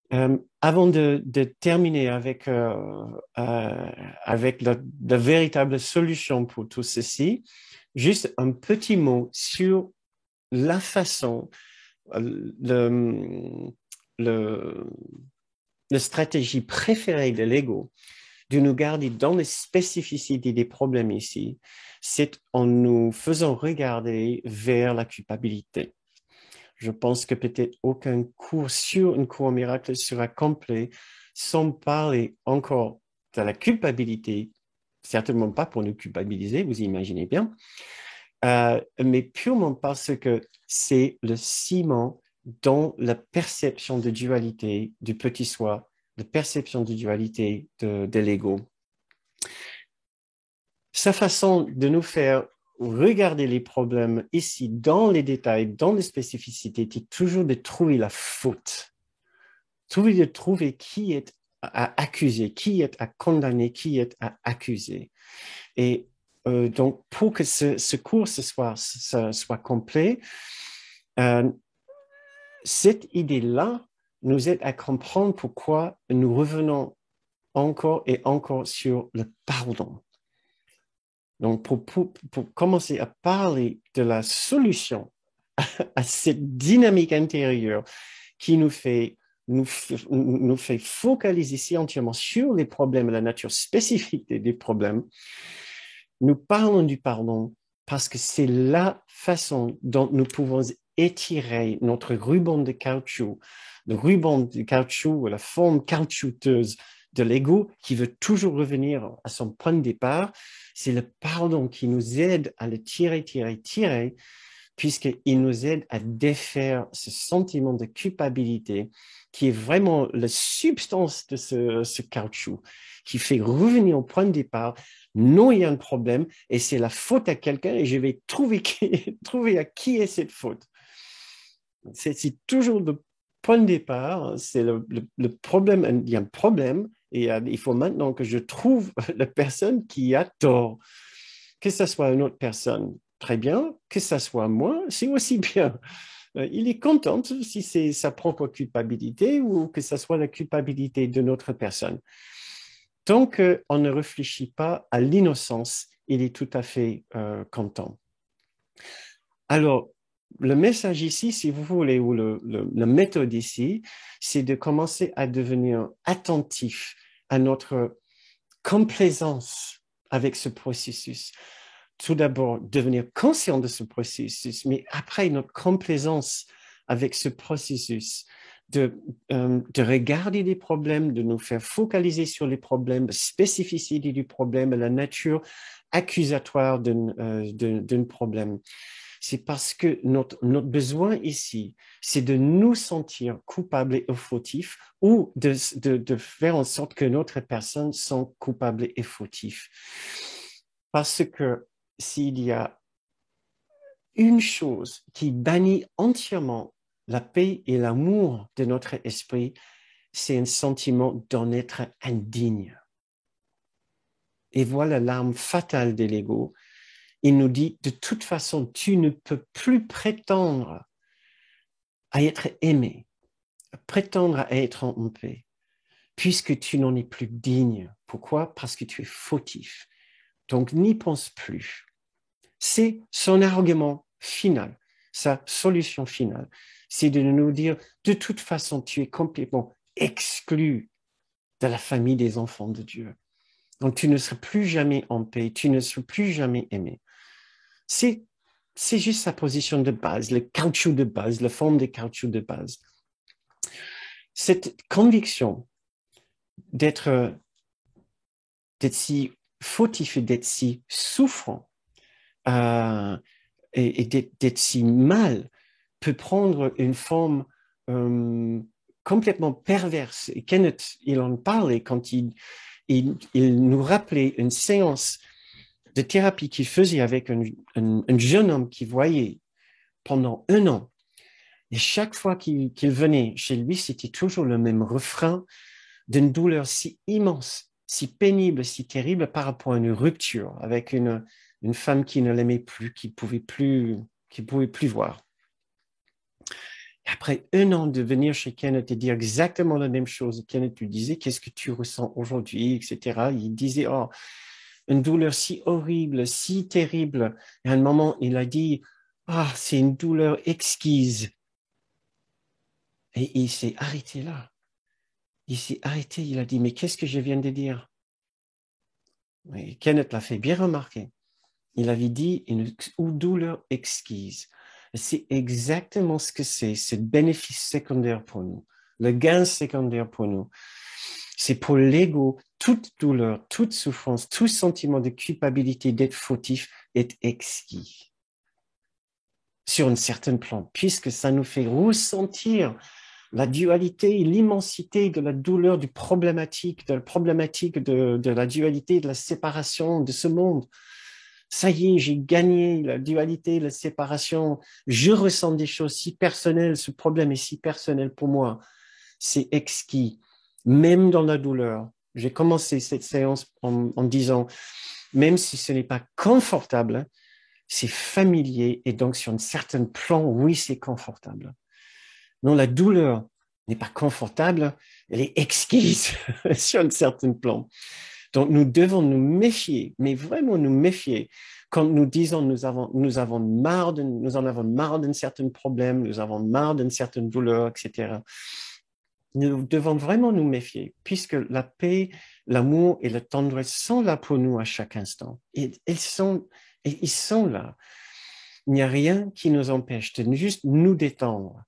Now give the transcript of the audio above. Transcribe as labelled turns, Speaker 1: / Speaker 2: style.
Speaker 1: Avant de terminer avec la véritable solution pour tout ceci, juste un petit mot sur la façon, le, le, la stratégie préférée de l'ego de nous garder dans les spécificités des problèmes ici, c'est en nous faisant regarder vers la culpabilité. Je pense que peut-être aucun cours sur une cour miracle sera complet sans parler encore de la culpabilité, certainement pas pour nous culpabiliser, vous imaginez bien, mais purement parce que c'est le ciment dans la perception de dualité du petit soi, la perception de dualité de l'ego. Sa façon de nous faire regarder les problèmes ici, dans les détails, dans les spécificités, est toujours de trouver la faute. De trouver qui est à accuser, qui est à condamner, qui est à accuser. Et donc, pour que ce cours soit complet, euh, cette idée-là nous aide à comprendre pourquoi nous revenons encore et encore sur le pardon. Donc, pour commencer à parler de la solution à cette dynamique intérieure qui nous fait focaliser si entièrement sur les problèmes, la nature spécifique des problèmes, nous parlons du pardon parce que c'est la façon dont nous pouvons étirer notre ruban de caoutchouc, le ruban de caoutchouc, la forme caoutchouteuse de l'ego qui veut toujours revenir à son point de départ. C'est le pardon qui nous aide à le tirer, puisqu'il nous aide à défaire ce sentiment de culpabilité qui est vraiment la substance de ce caoutchouc, qui fait revenir au point de départ. Non, il y a un problème et c'est la faute à quelqu'un et je vais trouver à qui est cette faute. C'est toujours le point de départ, c'est le problème, il y a un problème et il faut maintenant que je trouve la personne qui a tort, que ce soit une autre personne. Très bien, que ce soit moi, c'est aussi bien. Il est content si c'est sa propre culpabilité ou que ce soit la culpabilité de notre personne. Tant qu'on ne réfléchit pas à l'innocence, il est tout à fait content. Alors, le message ici, si vous voulez, ou la méthode ici, c'est de commencer à devenir attentif à notre complaisance avec ce processus. Tout d'abord, devenir conscient de ce processus, mais après notre complaisance avec ce processus, de regarder les problèmes, de nous faire focaliser sur les problèmes, la spécificité du problème, la nature accusatoire d'un problème. C'est parce que notre besoin ici, c'est de nous sentir coupables et fautifs ou de faire en sorte que notre personne sont coupables et fautifs. Parce que s'il y a une chose qui bannit entièrement la paix et l'amour de notre esprit, c'est un sentiment d'en être indigne. Et voilà l'arme fatale de l'ego. Il nous dit, de toute façon, tu ne peux plus prétendre à être aimé, prétendre à être en paix, puisque tu n'en es plus digne. Pourquoi? Parce que tu es fautif. Donc, n'y pense plus. C'est son argument final, sa solution finale. C'est de nous dire, de toute façon, tu es complètement exclu de la famille des enfants de Dieu. Donc, tu ne seras plus jamais en paix, tu ne seras plus jamais aimé. C'est juste sa position de base, le caoutchouc de base, la forme des caoutchoucs de base. Cette conviction d'être si fautif et d'être si souffrant et d'être si mal peut prendre une forme complètement perverse. Et Kenneth, il en parlait quand il nous rappelait une séance de thérapie qu'il faisait avec un jeune homme qu'il voyait pendant 1 an. Et chaque fois qu'il venait chez lui, c'était toujours le même refrain d'une douleur si immense, si pénible, si terrible par rapport à une rupture avec une femme qui ne l'aimait plus, qui pouvait plus voir. Après 1 an de venir chez Kenneth et dire exactement la même chose, Kenneth lui disait, qu'est-ce que tu ressens aujourd'hui, etc. Il disait, oh, une douleur si horrible, si terrible. Et à un moment, il a dit, ah, c'est une douleur exquise. Et il s'est arrêté là. Il s'est arrêté, il a dit, mais qu'est-ce que je viens de dire? Et Kenneth l'a fait bien remarquer. Il avait dit une douleur exquise. C'est exactement ce que c'est le bénéfice secondaire pour nous, le gain secondaire pour nous. C'est pour l'ego, toute douleur, toute souffrance, tout sentiment de culpabilité, d'être fautif est exquis sur un certain plan, puisque ça nous fait ressentir la dualité, l'immensité de la douleur du problématique, de la problématique de la dualité, de la séparation de ce monde. Ça y est, j'ai gagné la dualité, la séparation. Je ressens des choses si personnelles, ce problème est si personnel pour moi. C'est exquis, même dans la douleur. J'ai commencé cette séance en disant, même si ce n'est pas confortable, c'est familier et donc sur un certain plan, oui, c'est confortable. Non, la douleur n'est pas confortable, elle est exquise sur un certain plan. Donc, nous devons nous méfier, mais vraiment nous méfier quand nous disons nous en avons marre d'un certain problème, nous avons marre d'une certaine douleur, etc. Nous devons vraiment nous méfier, puisque la paix, l'amour et la tendresse sont là pour nous à chaque instant. Et ils sont là. Il n'y a rien qui nous empêche de juste nous détendre